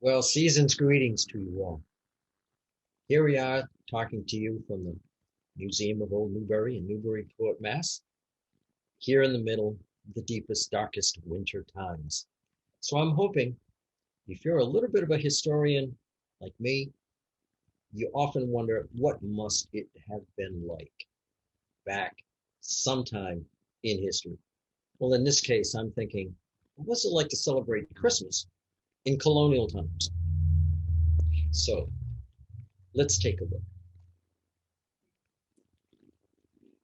Well, season's greetings to you all. Here we are talking to you from the Museum of Old Newbury in Newburyport, Mass. Here in the middle of the deepest, darkest winter times. So I'm hoping if you're a little bit of a historian like me, you often wonder what must it have been like back sometime in history. Well, in this case, I'm thinking, what was it like to celebrate Christmas in colonial times? So let's take a look.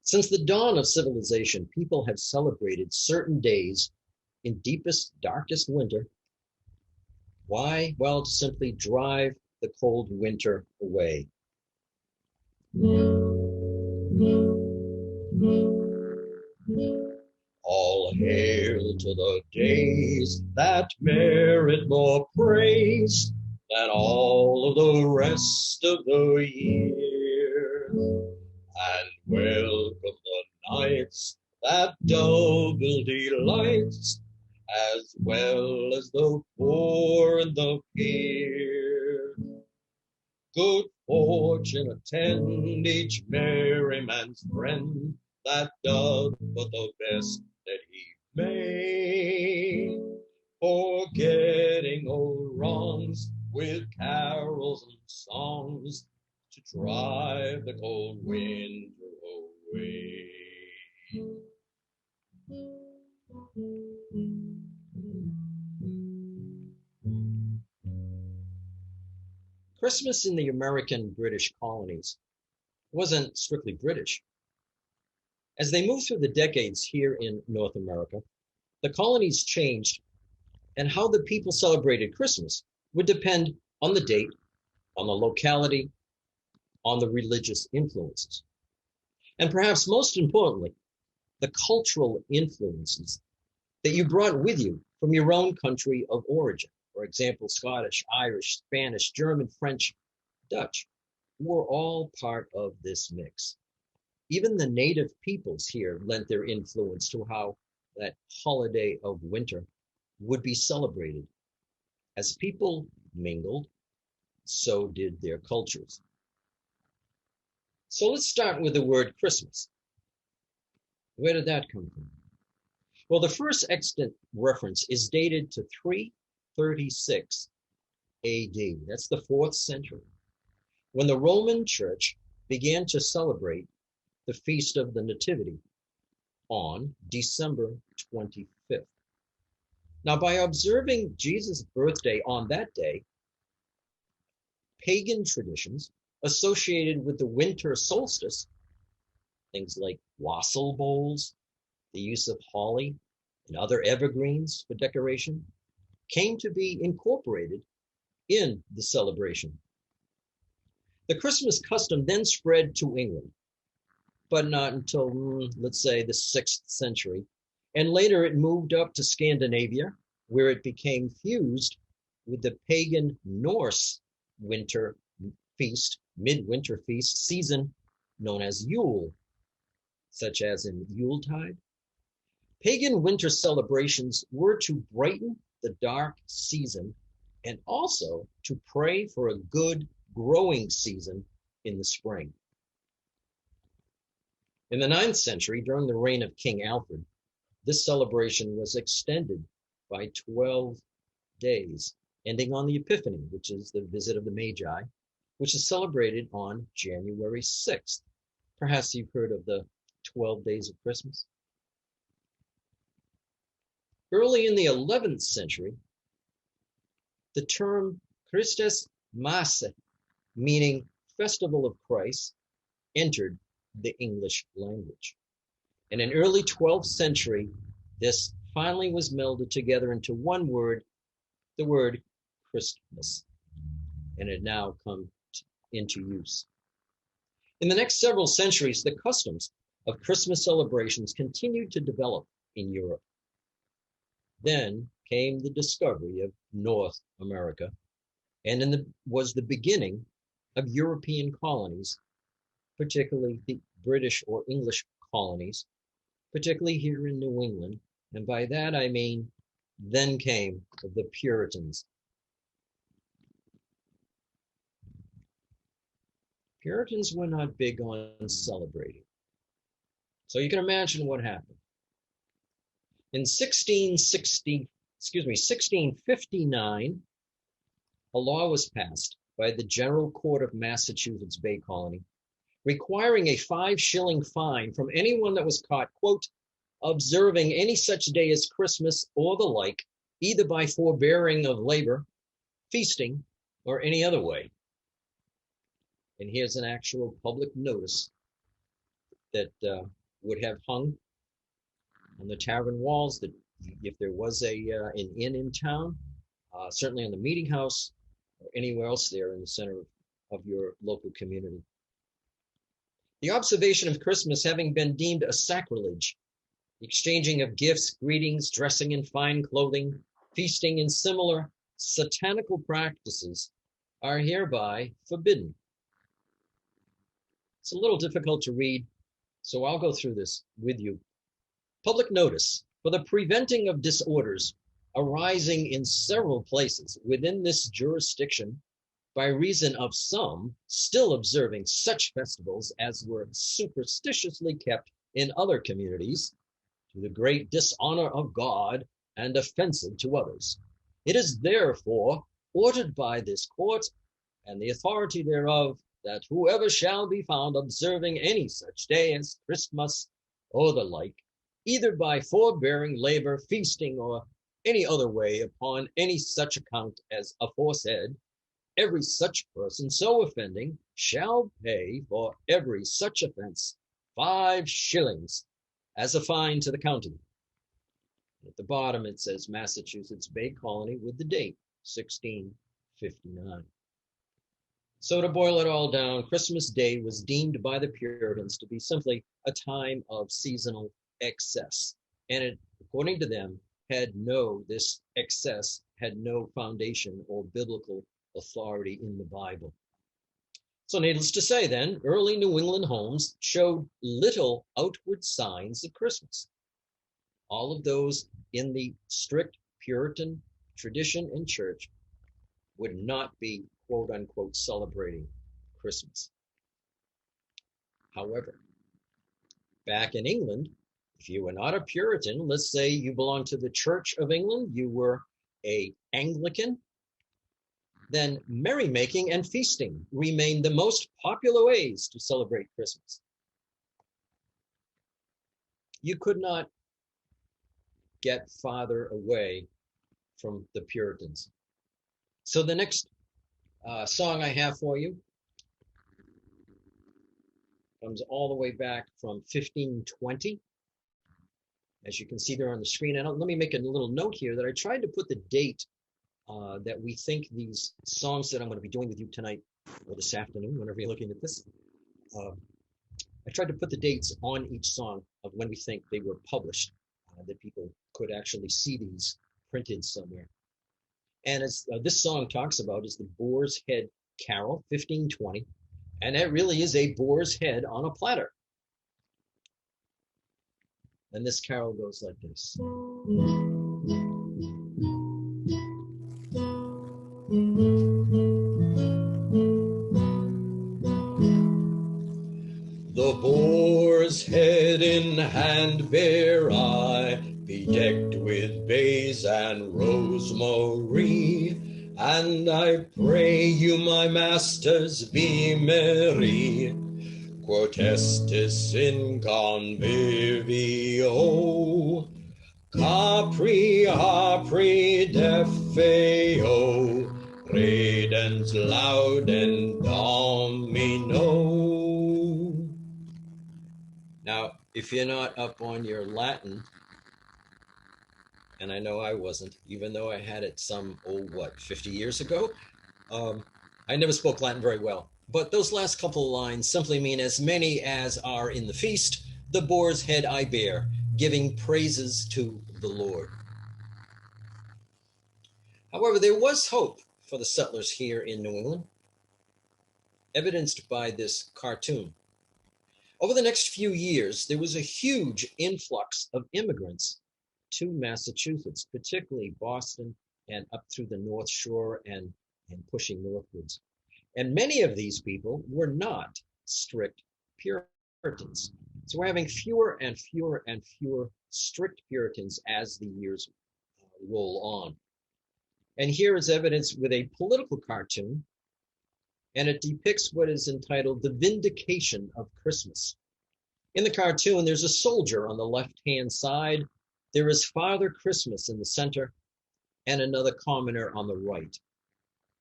Since the dawn of civilization, people have celebrated certain days in deepest, darkest winter. Why? Well, to simply drive the cold winter away. All hail to the days that merit more praise than all of the rest of the year. And welcome the nights that double delights, as well as the poor and the peer. Good fortune attend each merry man's friend, that doth but the best that he may, forgetting old wrongs with carols and songs, to drive the cold winter away. Christmas in the American British colonies wasn't strictly British. As they moved through the decades here in North America, the colonies changed, and how the people celebrated Christmas would depend on the date, on the locality, on the religious influences. And perhaps most importantly, the cultural influences that you brought with you from your own country of origin. For example, Scottish, Irish, Spanish, German, French, Dutch were all part of this mix. Even the native peoples here lent their influence to how that holiday of winter would be celebrated. As people mingled, so did their cultures. So let's start with the word Christmas. Where did that come from? Well, the first extant reference is dated to 336 AD. That's the 4th century, when the Roman Church began to celebrate the Feast of the Nativity on December 25th. Now, by observing Jesus' birthday on that day, pagan traditions associated with the winter solstice, things like wassail bowls, the use of holly and other evergreens for decoration, came to be incorporated in the celebration. The Christmas custom then spread to England, but not until, let's say, the 6th century. And later it moved up to Scandinavia, where it became fused with the pagan Norse winter feast, midwinter feast season known as Yule, such as in Yuletide. Pagan winter celebrations were to brighten the dark season and also to pray for a good growing season in the spring. In the 9th century, during the reign of King Alfred, this celebration was extended by 12 days, ending on the Epiphany, which is the visit of the Magi, which is celebrated on January 6th. Perhaps you've heard of the 12 days of Christmas. Early in the 11th century, the term Christus Masse, meaning Festival of Christ, entered the English language. And in early 12th century, this finally was melded together into one word, the word Christmas, and it now come into use. In the next several centuries, the customs of Christmas celebrations continued to develop in Europe. Then came the discovery of North America, and was the beginning of European colonies, particularly the British or English colonies, particularly here in New England. And by that I mean, then came the Puritans. Puritans were not big on celebrating. So you can imagine what happened. In 1659, a law was passed by the General Court of Massachusetts Bay Colony, requiring a 5-shilling fine from anyone that was caught, quote, observing any such day as Christmas or the like, either by forbearing of labor, feasting, or any other way. And here's an actual public notice that would have hung on the tavern walls, that if there was an inn in town, certainly on the meeting house, or anywhere else there in the center of your local community. The observation of Christmas having been deemed a sacrilege, exchanging of gifts, greetings, dressing in fine clothing, feasting, and similar satanical practices are hereby forbidden. It's a little difficult to read, so I'll go through this with you. Public notice for the preventing of disorders arising in several places within this jurisdiction by reason of some still observing such festivals as were superstitiously kept in other communities, to the great dishonor of God and offensive to others. It is therefore ordered by this court and the authority thereof, that whoever shall be found observing any such day as Christmas or the like, either by forbearing labor, feasting, or any other way upon any such account as aforesaid, every such person so offending shall pay for every such offense 5 shillings as a fine to the county. At the bottom it says Massachusetts Bay Colony with the date 1659. So to boil it all down, Christmas Day was deemed by the Puritans to be simply a time of seasonal excess. And it, according to them, this excess had no foundation or biblical authority in the Bible. So needless to say then, early New England homes showed little outward signs of Christmas. All of those in the strict Puritan tradition and church would not be quote unquote celebrating Christmas. However, back in England, if you were not a Puritan, let's say you belonged to the Church of England, you were an Anglican, then merrymaking and feasting remained the most popular ways to celebrate Christmas. You could not get farther away from the Puritans. So the next song I have for you comes all the way back from 1520. As you can see there on the screen. And let me make a little note here that I tried to put the date that we think these songs that I'm going to be doing with you tonight or this afternoon, whenever you're looking at this. I tried to put the dates on each song of when we think they were published, that people could actually see these printed somewhere. And as this song talks about is the Boar's Head Carol, 1520, and it really is a boar's head on a platter. And this carol goes like this. The boar's head in hand bear I, bedecked with bays and rosemary, and I pray you, my masters, be merry. Quod estis in convivio, capri apri defeo, redens laudem domino. Now, if you're not up on your Latin, and I know I wasn't, even though I had it 50 years ago, I never spoke Latin very well. But those last couple of lines simply mean as many as are in the feast, the boar's head I bear, giving praises to the Lord. However, there was hope for the settlers here in New England, evidenced by this cartoon. Over the next few years, there was a huge influx of immigrants to Massachusetts, particularly Boston and up through the North Shore and pushing northwards. And many of these people were not strict Puritans. So we're having fewer and fewer and fewer strict Puritans as the years roll on. And here is evidence with a political cartoon, and it depicts what is entitled The Vindication of Christmas. In the cartoon, there's a soldier on the left-hand side. There is Father Christmas in the center, and another commoner on the right.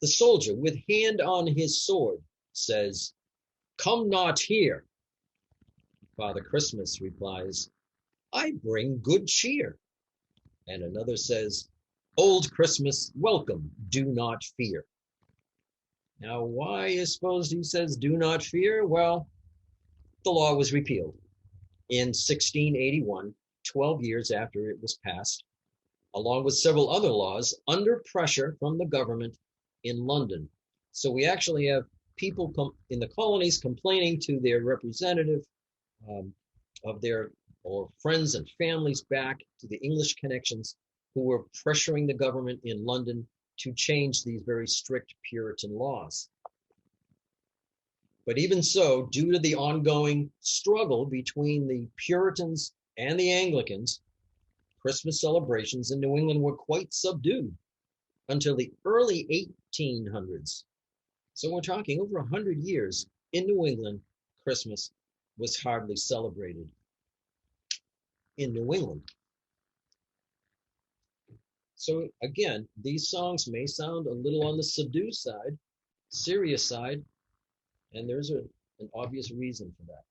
The soldier, with hand on his sword, says, "Come not here." Father Christmas replies, "I bring good cheer." And another says, "Old Christmas, welcome, do not fear." Now, why is supposed he says, "Do not fear"? Well, the law was repealed in 1681, 12 years after it was passed, along with several other laws under pressure from the government in London. So we actually have people in the colonies complaining to their representative of their or friends and families back to the English connections who were pressuring the government in London to change these very strict Puritan laws. But even so, due to the ongoing struggle between the Puritans and the Anglicans, Christmas celebrations in New England were quite subdued until the early 1800s. So we're talking over 100 years in New England, Christmas was hardly celebrated in New England. So again, these songs may sound a little on the subdued side, serious side, and there's an obvious reason for that.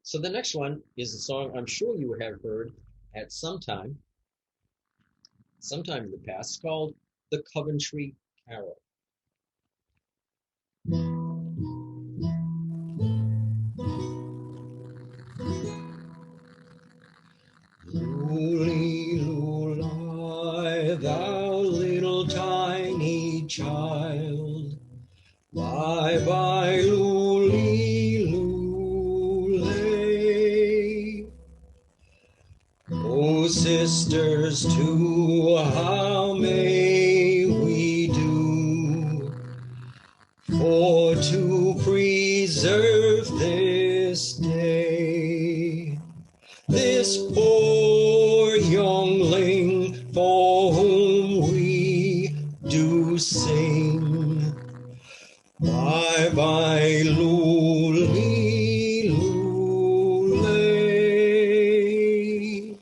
So the next one is a song I'm sure you have heard at sometime in the past. It's called The Coventry Carol. Luli, luli, thou little tiny child, bye bye, luli, luli. Oh, sisters, too, how may we do for to preserve this day? This poor youngling for whom we do sing, bye bye, luli, luli.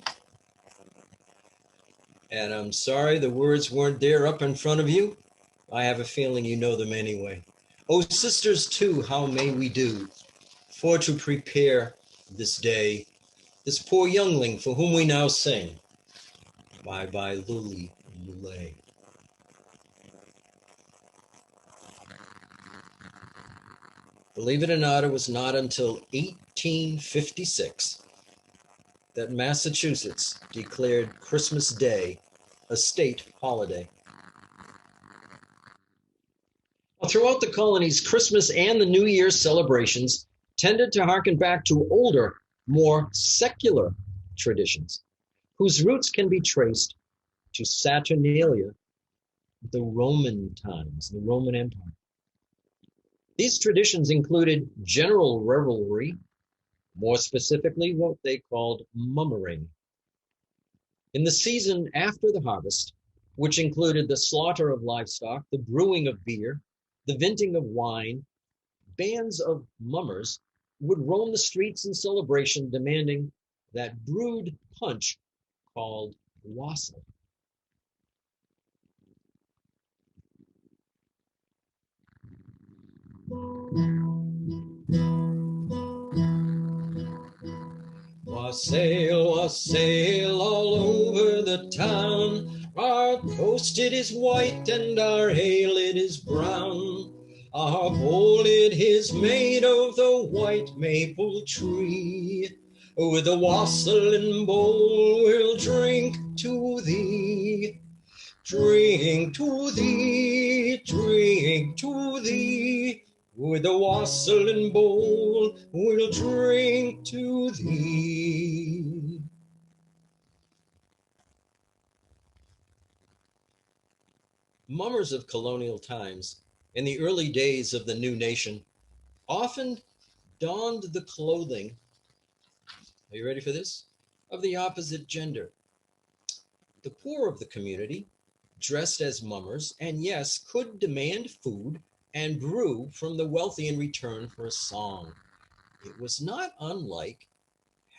And I'm sorry the words weren't there up in front of you. I have a feeling you know them anyway. Oh, sisters, too, how may we do for to prepare this day? This poor youngling for whom we now sing, bye bye, luli, luli. Believe it or not, it was not until 1856 that Massachusetts declared Christmas Day a state holiday. Throughout the colonies, Christmas and the New Year's celebrations tended to harken back to older, more secular traditions, whose roots can be traced to Saturnalia, the Roman times, the Roman Empire. These traditions included general revelry, more specifically what they called mummering. In the season after the harvest, which included the slaughter of livestock, the brewing of beer, the venting of wine, bands of mummers would roam the streets in celebration, demanding that brewed punch called wassail. Wassail, wassail all over the town. Our toast it is white and our ale it is brown. Our bowl it is made of the white maple tree. With a wassail bowl we'll drink to thee. Drink to thee, drink to thee. With a wassail bowl we'll drink to thee. Mummers of colonial times in the early days of the new nation, often donned the clothing, are you ready for this? Of the opposite gender. The poor of the community, dressed as mummers, and yes, could demand food and brew from the wealthy in return for a song. It was not unlike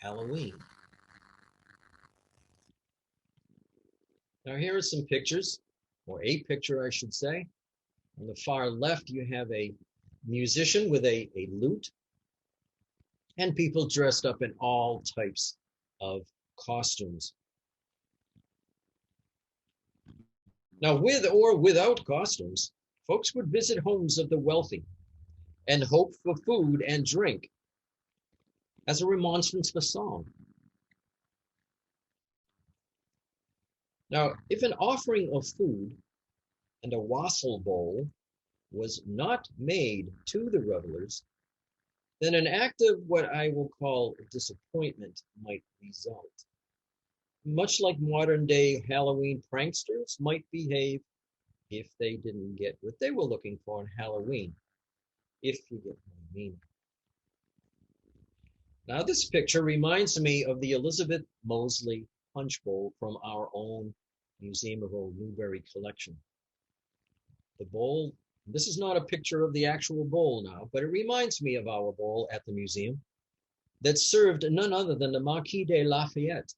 Halloween. Now, here are some pictures, or a picture, I should say. On the far left, you have a musician with a lute, and people dressed up in all types of costumes. Now, with or without costumes, folks would visit homes of the wealthy and hope for food and drink as a remonstrance for song. Now, if an offering of food and a wassail bowl was not made to the revelers, then an act of what I will call disappointment might result. Much like modern day Halloween pranksters might behave if they didn't get what they were looking for on Halloween, if you get what I mean. Now, this picture reminds me of the Elizabeth Mosley punch bowl from our own Museum of Old Newbury collection. The bowl, this is not a picture of the actual bowl now, but it reminds me of our bowl at the museum that served none other than the Marquis de Lafayette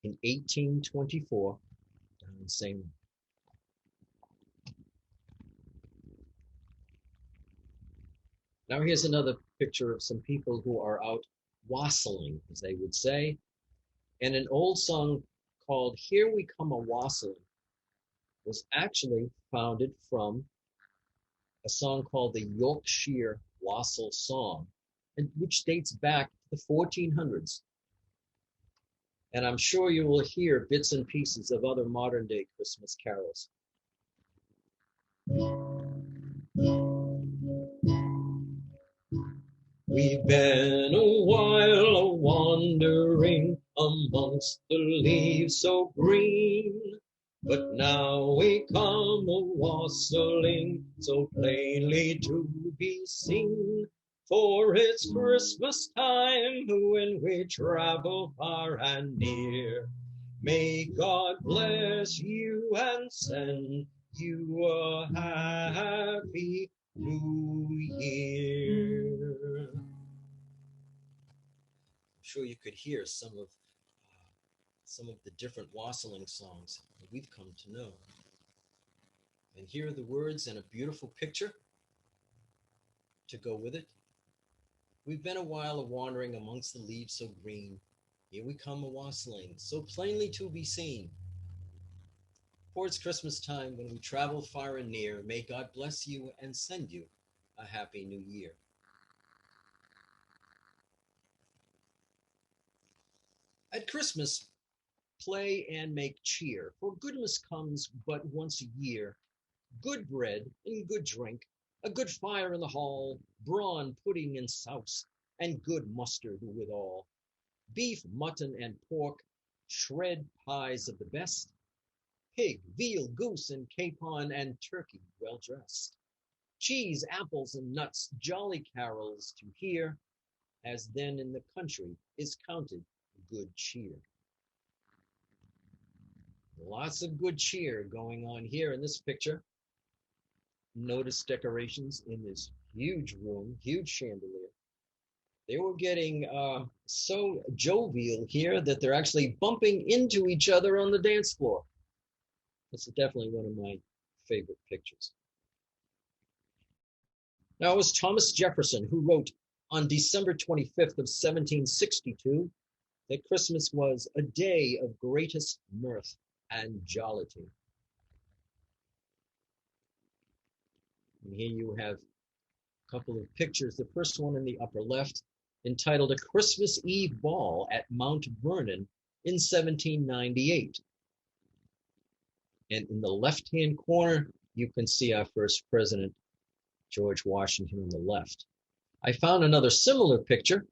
in 1824 down in Salem. Now here's another picture of some people who are out wassailing, as they would say, and an old song called Here We Come A-Wassailing was actually founded from a song called the Yorkshire Wassail Song, which dates back to the 1400s. And I'm sure you will hear bits and pieces of other modern day Christmas carols. We've been a while a-wandering amongst the leaves so green, but now we come a-wassailing so plainly to be seen. For it's Christmas time when we travel far and near. May God bless you and send you a happy New Year. I'm sure you could hear some of the different wassailing songs that we've come to know. And here are the words and a beautiful picture to go with it. We've been a while a-wandering amongst the leaves so green. Here we come a-wassailing, so plainly to be seen. For it's Christmas time when we travel far and near. May God bless you and send you a happy New Year. At Christmas, play and make cheer, for goodness comes but once a year. Good bread and good drink, a good fire in the hall, brawn, pudding, and souse, and good mustard withal. Beef, mutton, and pork, shred pies of the best, pig, veal, goose, and capon, and turkey well dressed. Cheese, apples, and nuts, jolly carols to hear, as then in the country is counted good cheer. Lots of good cheer going on here in this picture. Notice decorations in this huge room, huge chandelier. They were getting so jovial here that they're actually bumping into each other on the dance floor. This is definitely one of my favorite pictures. Now, it was Thomas Jefferson who wrote on December 25th of 1762 that Christmas was a day of greatest mirth and jollity. And here you have a couple of pictures. The first one in the upper left, entitled A Christmas Eve Ball at Mount Vernon in 1798. And in the left-hand corner, you can see our first president, George Washington, on the left. I found another similar picture,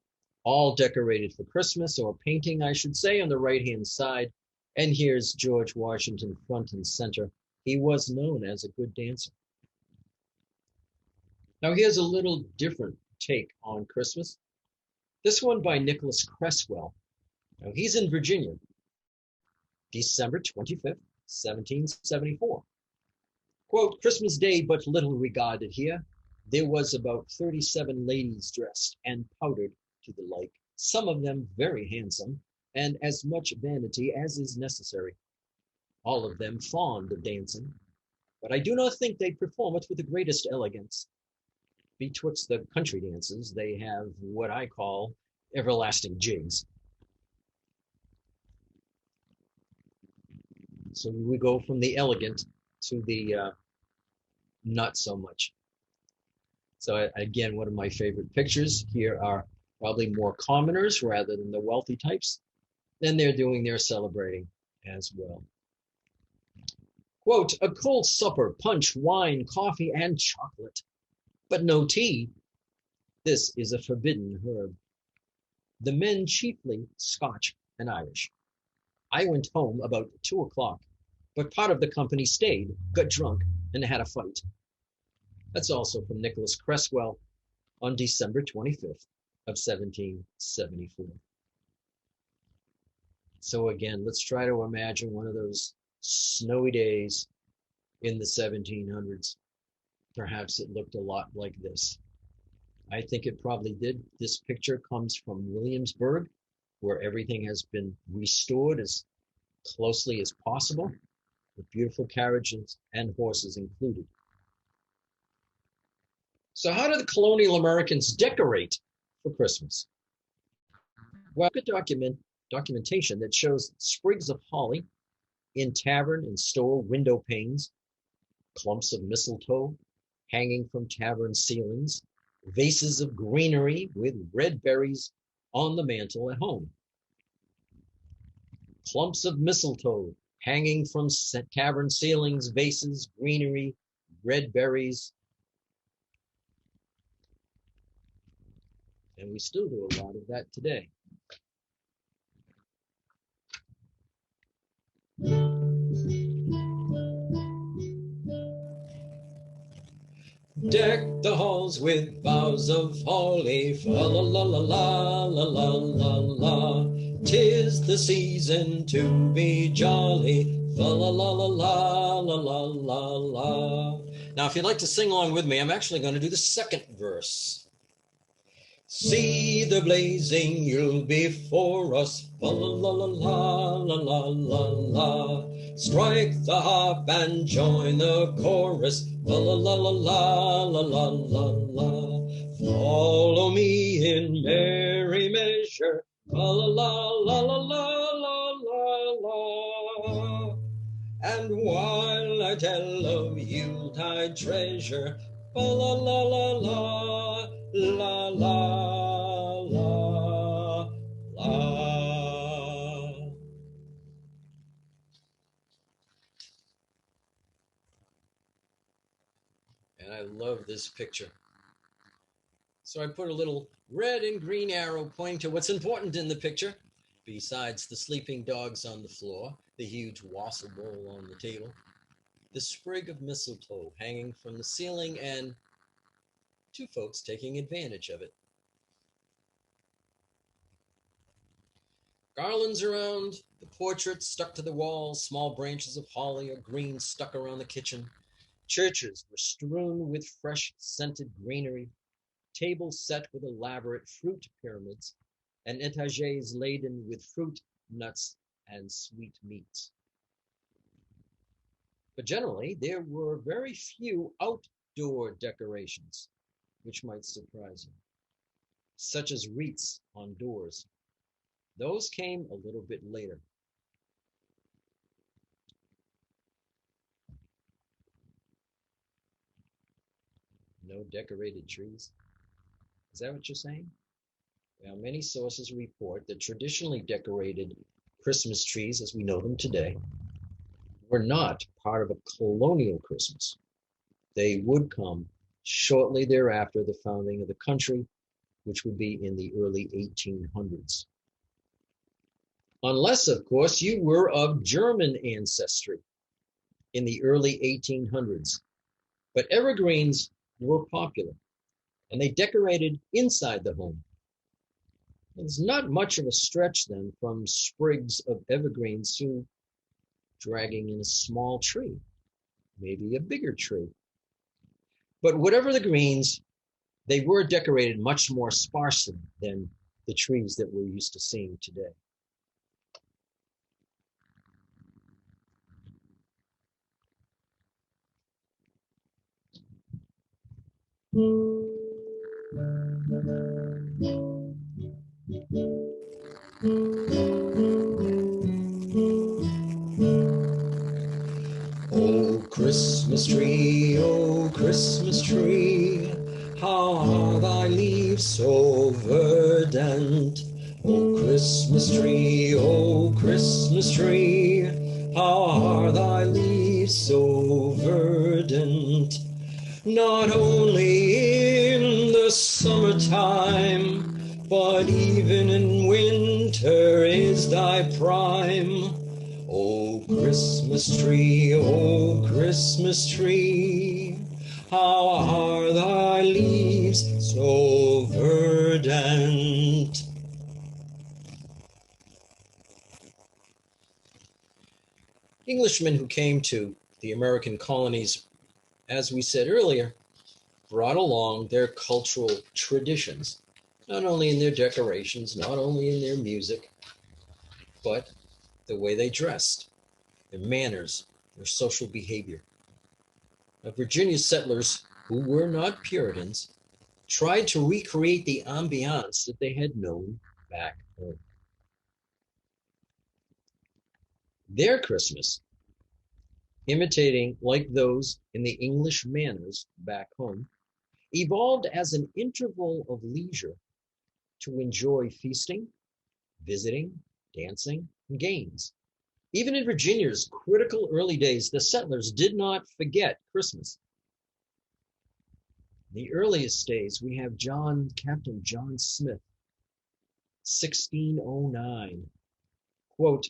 all decorated for Christmas, or painting, I should say, on the right-hand side. And here's George Washington front and center. He was known as a good dancer. Now here's a little different take on Christmas. This one by Nicholas Cresswell. Now he's in Virginia, December 25th, 1774. Quote, Christmas Day but little regarded here. There was about 37 ladies dressed and powdered to the like, some of them very handsome, and as much vanity as is necessary. All of them fond of dancing, but I do not think they perform it with the greatest elegance. Betwixt the country dances, they have what I call everlasting jigs. So we go from the elegant to the not so much. So again, one of my favorite pictures here are probably more commoners rather than the wealthy types. Then they're doing their celebrating as well. Quote, a cold supper, punch, wine, coffee, and chocolate, but no tea. This is a forbidden herb. The men chiefly Scotch and Irish. I went home about 2 o'clock, but part of the company stayed, got drunk, and had a fight. That's also from Nicholas Cresswell on December 25th of 1774. So again, let's try to imagine one of those snowy days in the 1700s. Perhaps it looked a lot like this. I think it probably did. This picture comes from Williamsburg, where everything has been restored as closely as possible, with beautiful carriages and horses included. So how do the colonial Americans decorate for Christmas? Well, good documentation that shows sprigs of holly in tavern and store window panes, clumps of mistletoe hanging from tavern ceilings, vases of greenery with red berries on the mantle at home. Clumps of mistletoe hanging from tavern ceilings, vases, greenery, red berries. And we still do a lot of that today. Deck the halls with boughs of holly, fa la la la la la la la la. 'Tis the season to be jolly, fa la la la la la la la la. Now, if you'd like to sing along with me, I'm actually going to do the second verse. See the blazing Yule before us, fa la la la la la la la la. Strike the harp and join the chorus, fa la la la la la la la la. Follow me in merry measure, fa la la la la la la la la. And while I tell of Yuletide treasure, fa la la la la la la la la. And I love this picture. So I put a little red and green arrow pointing to what's important in the picture, besides the sleeping dogs on the floor, the huge wassail bowl on the table, the sprig of mistletoe hanging from the ceiling, and two folks taking advantage of it. Garlands around the portraits stuck to the walls, small branches of holly or green stuck around the kitchen. Churches were strewn with fresh scented greenery, tables set with elaborate fruit pyramids, and étagères laden with fruit, nuts, and sweet meats. But generally, there were very few outdoor decorations, which might surprise you, such as wreaths on doors. Those came a little bit later. No decorated trees? Is that what you're saying? Well, many sources report that traditionally decorated Christmas trees, as we know them today, were not part of a colonial Christmas. They would come shortly thereafter the founding of the country, which would be in the early 1800s. Unless, of course, you were of German ancestry in the early 1800s. But evergreens were popular. and they decorated inside the home. It's not much of a stretch then from sprigs of evergreens to dragging in a small tree, maybe a bigger tree. But whatever the greens, they were decorated much more sparsely than the trees that we're used to seeing today. Oh, Christmas tree, how are thy leaves so verdant? Oh, Christmas tree, how are thy leaves so verdant? Not only in the summertime, but even in winter is thy prime. Oh, Christmas tree, how are thy leaves so verdant? Englishmen who came to the American colonies, as we said earlier, brought along their cultural traditions, not only in their decorations, not only in their music, but the way they dressed, their manners, their social behavior. Now, Virginia settlers, who were not Puritans, tried to recreate the ambiance that they had known back home. Their Christmas, imitating like those in the English manners back home, evolved as an interval of leisure to enjoy feasting, visiting, dancing, and games. Even in Virginia's critical early days, the settlers did not forget Christmas. In the earliest days, we have Captain John Smith, 1609. Quote,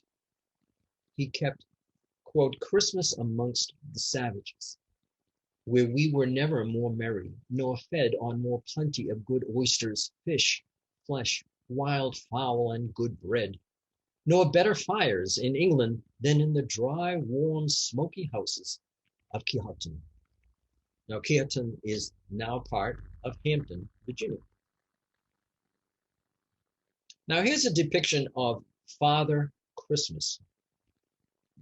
he kept, quote, Christmas amongst the savages, where we were never more merry, nor fed on more plenty of good oysters, fish, flesh, wild fowl, and good bread, nor better fires in England than in the dry, warm, smoky houses of Quihotton. Now, Quihotton is now part of Hampton, Virginia. Now, here's a depiction of Father Christmas.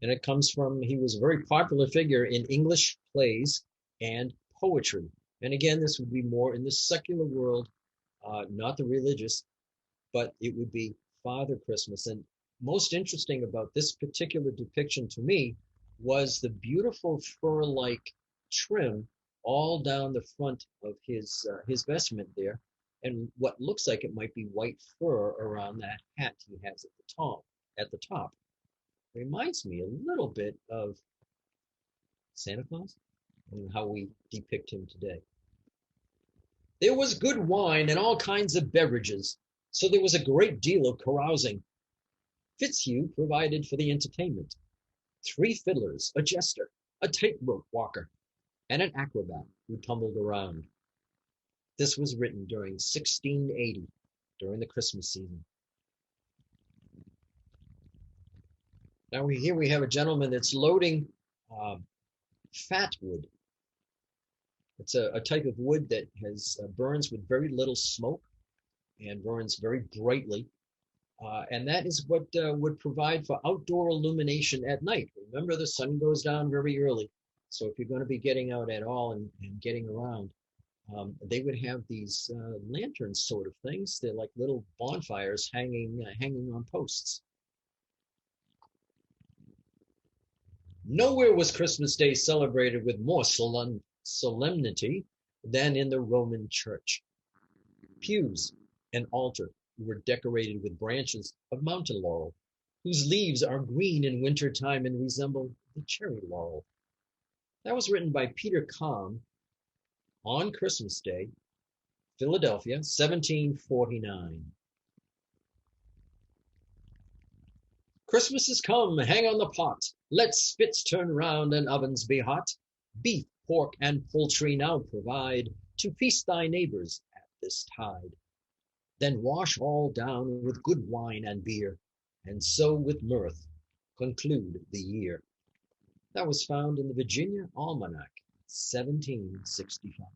And it comes from, he was a very popular figure in English plays and poetry. And again, this would be more in the secular world, not the religious, but it would be Father Christmas. And most interesting about this particular depiction to me was the beautiful fur-like trim all down the front of his vestment there, and what looks like it might be white fur around that hat he has at the top. Reminds me a little bit of Santa Claus and how we depict him today. There was good wine and all kinds of beverages, so there was a great deal of carousing. Fitzhugh provided for the entertainment. 3 fiddlers, a jester, a tightrope walker, and an acrobat who tumbled around. This was written during 1680, during the Christmas season. Now here we have a gentleman that's loading fat wood. It's a type of wood that has burns with very little smoke and burns very brightly. And that is what would provide for outdoor illumination at night. Remember, the sun goes down very early. So if you're going to be getting out at all and getting around, they would have these lanterns sort of things. They're like little bonfires hanging on posts. Nowhere was Christmas Day celebrated with more solemnity than in the Roman Church. Pews and altar were decorated with branches of mountain laurel, whose leaves are green in wintertime and resemble the cherry laurel. That was written by Peter Kalm on Christmas Day, Philadelphia, 1749. Christmas is come, hang on the pot. Let spits turn round and ovens be hot. Beef, pork, and poultry now provide to feast thy neighbors this tide. Then wash all down with good wine and beer, and so with mirth conclude the year. That was found in the Virginia Almanac, 1765.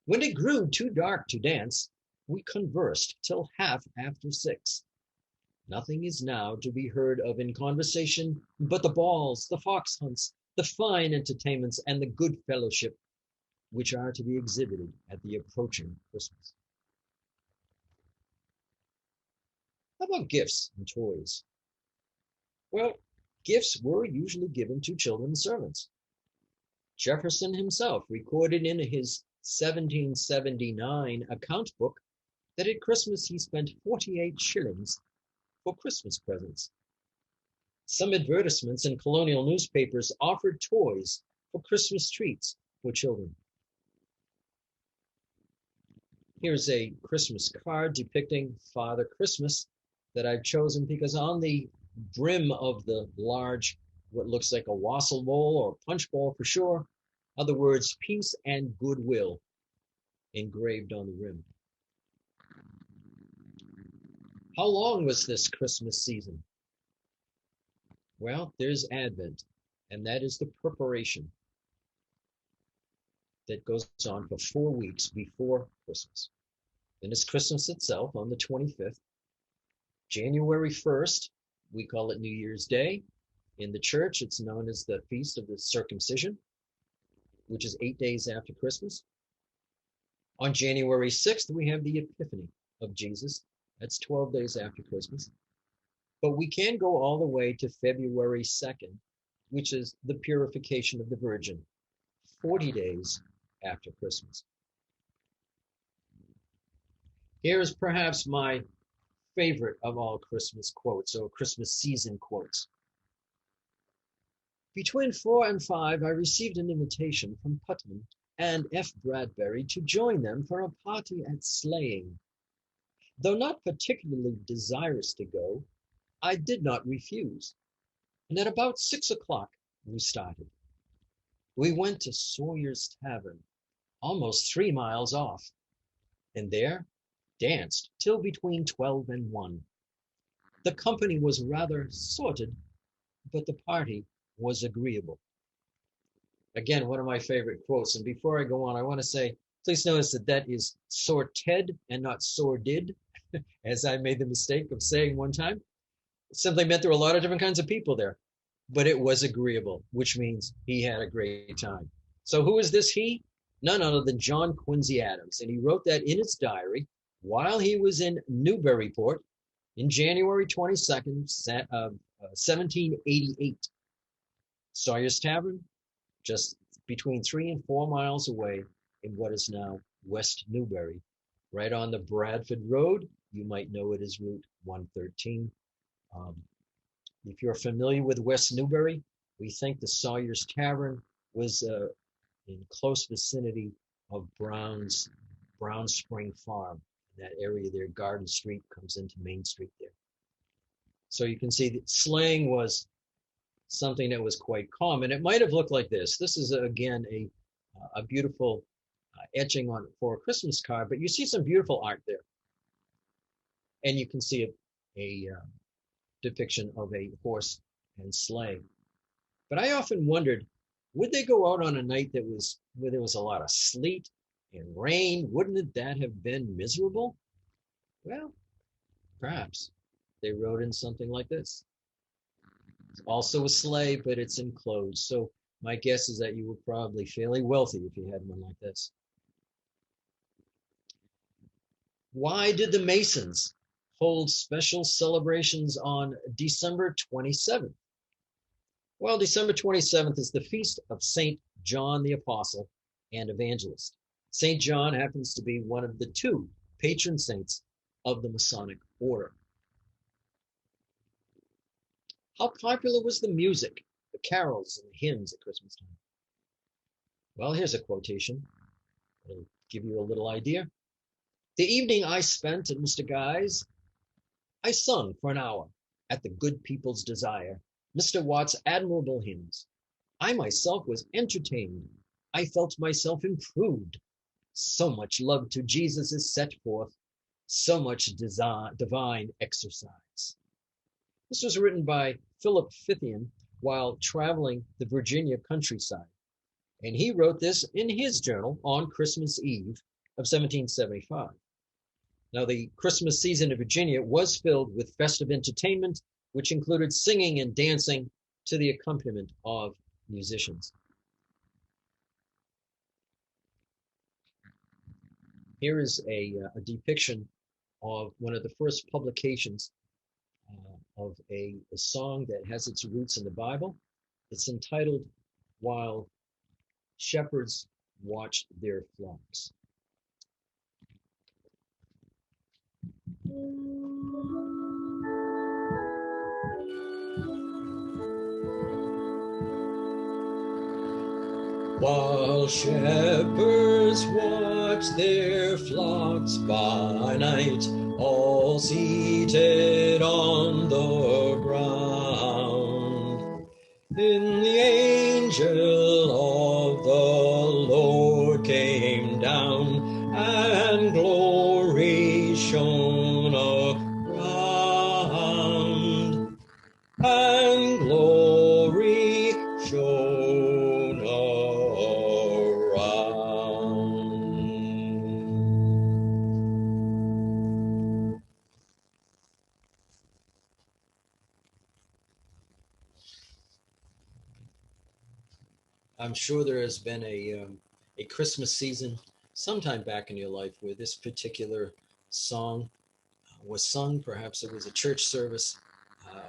When it grew too dark to dance, we conversed till half after 6. Nothing is now to be heard of in conversation but the balls, the fox hunts, the fine entertainments, and the good fellowship which are to be exhibited at the approaching Christmas. How about gifts and toys? Well, gifts were usually given to children and servants. Jefferson himself recorded in his 1779 account book that at Christmas he spent 48 shillings for Christmas presents. Some advertisements in colonial newspapers offered toys for Christmas treats for children. Here's a Christmas card depicting Father Christmas that I've chosen because on the brim of the large, what looks like a wassail bowl or punch bowl for sure, are the words peace and goodwill engraved on the rim. How long was this Christmas season? Well, there's Advent, and that is the preparation that goes on for 4 weeks before Christmas. Then it's Christmas itself on the 25th. January 1st, we call it New Year's Day. In the church, it's known as the Feast of the Circumcision, which is 8 days after Christmas. On January 6th, we have the Epiphany of Jesus. That's 12 days after Christmas. But we can go all the way to February 2nd, which is the Purification of the Virgin, 40 days after Christmas. Here is perhaps my favorite of all Christmas quotes, or Christmas season quotes. Between 4 and 5, I received an invitation from Putnam and F. Bradbury to join them for a party at sleighing. Though not particularly desirous to go, I did not refuse, and at about 6 o'clock we started. We went to Sawyer's Tavern, almost 3 miles off, and there danced till between 12 and 1. The company was rather sorted, but the party was agreeable. Again, one of my favorite quotes, and before I go on, I want to say, please notice that that is sorted and not sordid, as I made the mistake of saying one time. It simply meant there were a lot of different kinds of people there, but it was agreeable, which means he had a great time. So who is this he? None other than John Quincy Adams, and he wrote that in his diary while he was in Newburyport in January 22nd, 1788. Sawyer's Tavern, just between 3 and 4 miles away in what is now West Newbury, right on the Bradford Road. You might know it as Route 113. If you're familiar with West Newbury, we think the Sawyer's Tavern was in close vicinity of Brown Spring Farm. That area there, Garden Street comes into Main Street there. So you can see that sleighing was something that was quite common. It might have looked like this. This is, again, a beautiful etching on for a Christmas card, but you see some beautiful art there. And you can see a depiction of a horse and sleigh. But I often wondered, would they go out on a night where there was a lot of sleet and rain? Wouldn't that have been miserable? Well, perhaps. They rode in something like this. It's also a sleigh, but it's enclosed. So my guess is that you were probably fairly wealthy if you had one like this. Why did the Masons hold special celebrations on December 27th? Well, December 27th is the feast of St. John the Apostle and Evangelist. St. John happens to be one of the 2 patron saints of the Masonic order. How popular was the music, the carols, and the hymns at Christmas time? Well, here's a quotation. It'll give you a little idea. The evening I spent at Mr. Guy's, I sung for an hour, at the good people's desire, Mr. Watt's admirable hymns. I myself was entertained. I felt myself improved. So much love to Jesus is set forth, so much divine exercise. This was written by Philip Fithian while traveling the Virginia countryside, and he wrote this in his journal on Christmas Eve of 1775. Now, the Christmas season in Virginia was filled with festive entertainment, which included singing and dancing to the accompaniment of musicians. Here is a depiction of one of the first publications of a song that has its roots in the Bible. It's entitled While Shepherds Watched Their Flocks. While shepherds watch their flocks by night, all seated on the ground, then the angel of the Lord came down, and glory shone around, and glory shone around. I'm sure there has been a Christmas season sometime back in your life where this particular song was sung. Perhaps it was a church service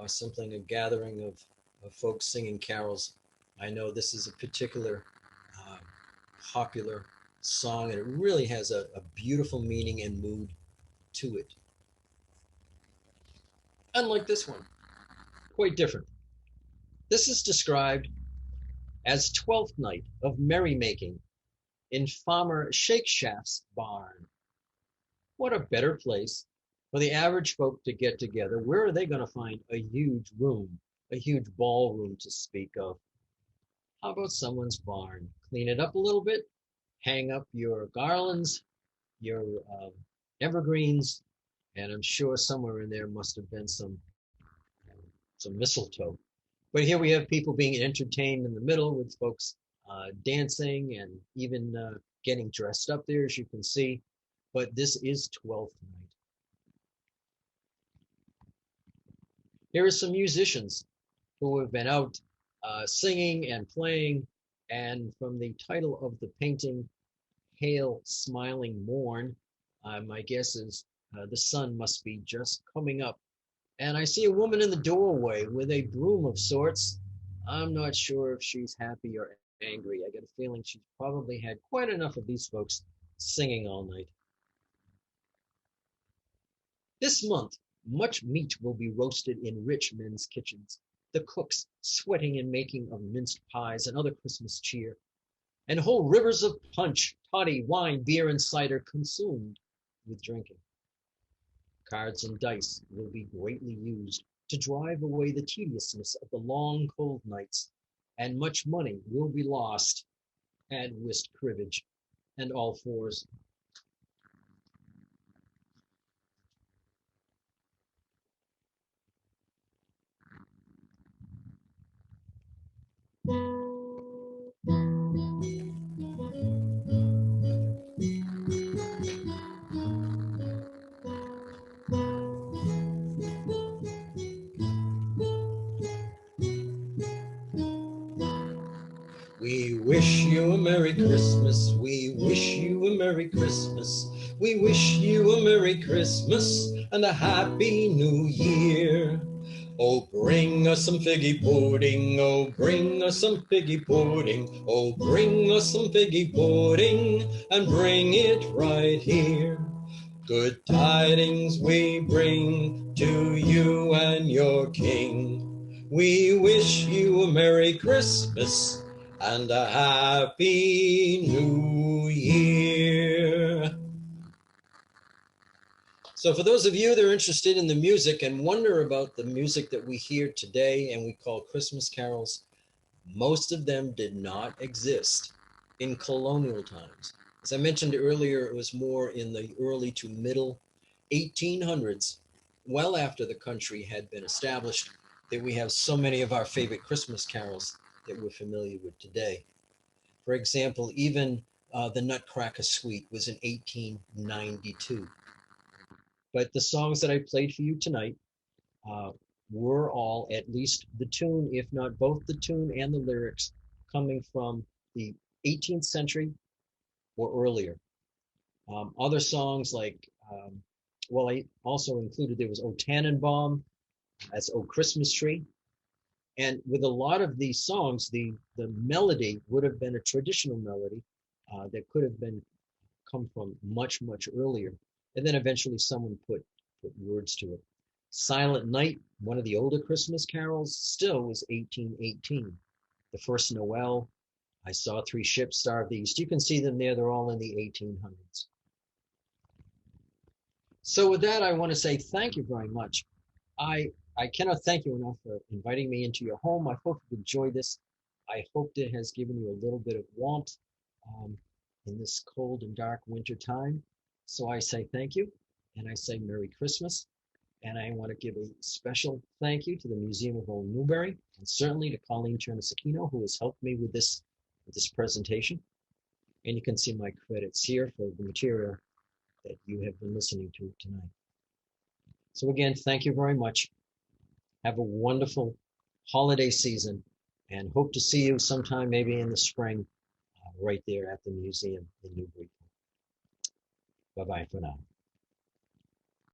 or something, a gathering of folks singing carols. I know this is a particular popular song, and it really has a beautiful meaning and mood to it. Unlike this one, quite different. This is described as Twelfth Night of Merrymaking in Farmer Shakeshaft's barn. What a better place for the average folk to get together. Where are they going to find a huge room, a huge ballroom to speak of? How about someone's barn? Clean it up a little bit, hang up your garlands, your evergreens, and I'm sure somewhere in there must have been some mistletoe. But here we have people being entertained in the middle with folks dancing and even getting dressed up there, as you can see. But this is Twelfth Night. Here are some musicians who have been out singing and playing, and from the title of the painting, Hail Smiling Morn, my guess is the sun must be just coming up. And I see a woman in the doorway with a broom of sorts. I'm not sure if she's happy or angry. I get a feeling she's probably had quite enough of these folks singing all night. This month, much meat will be roasted in rich men's kitchens, the cooks sweating and making of minced pies and other Christmas cheer, and whole rivers of punch, toddy, wine, beer, and cider consumed with drinking. Cards and dice will be greatly used to drive away the tediousness of the long, cold nights, and much money will be lost at whist, cribbage, and all fours. We wish you a Merry Christmas. We wish you a Merry Christmas. We wish you a Merry Christmas and a Happy New Year. Oh, bring us some figgy pudding. Oh, bring us some figgy pudding. Oh, bring us some figgy pudding and bring it right here. Good tidings we bring to you and your King. We wish you a Merry Christmas and a Happy New Year. So for those of you that are interested in the music and wonder about the music that we hear today and we call Christmas carols, most of them did not exist in colonial times. As I mentioned earlier, it was more in the early to middle 1800s, well after the country had been established, that we have so many of our favorite Christmas carols that we're familiar with today. For example, even the Nutcracker Suite was in 1892. But the songs that I played for you tonight uh, were all, at least the tune, if not both the tune and the lyrics, coming from the 18th century or earlier. Other songs like, well, I also included, there was O Tannenbaum, that's O Christmas Tree. And with a lot of these songs, the melody would have been a traditional melody that could have been come from much, much earlier. And then eventually someone put words to it. Silent Night, one of the older Christmas carols, still was 1818. The first Noel, I saw three ships starve the east. You can see them there, they're all in the 1800s. So with that, I want to say thank you very much. I cannot thank you enough for inviting me into your home. I hope you enjoyed this. I hope it has given you a little bit of warmth um, in this cold and dark winter time. So I say thank you, and I say Merry Christmas. And I want to give a special thank you to the Museum of Old Newbury, and certainly to Colleen Turner-Sakino, who has helped me with this presentation. And you can see my credits here for the material that you have been listening to tonight. So again, thank you very much. Have a wonderful holiday season, and hope to see you sometime maybe in the spring right there at the museum in Newbury. Bye-bye for now.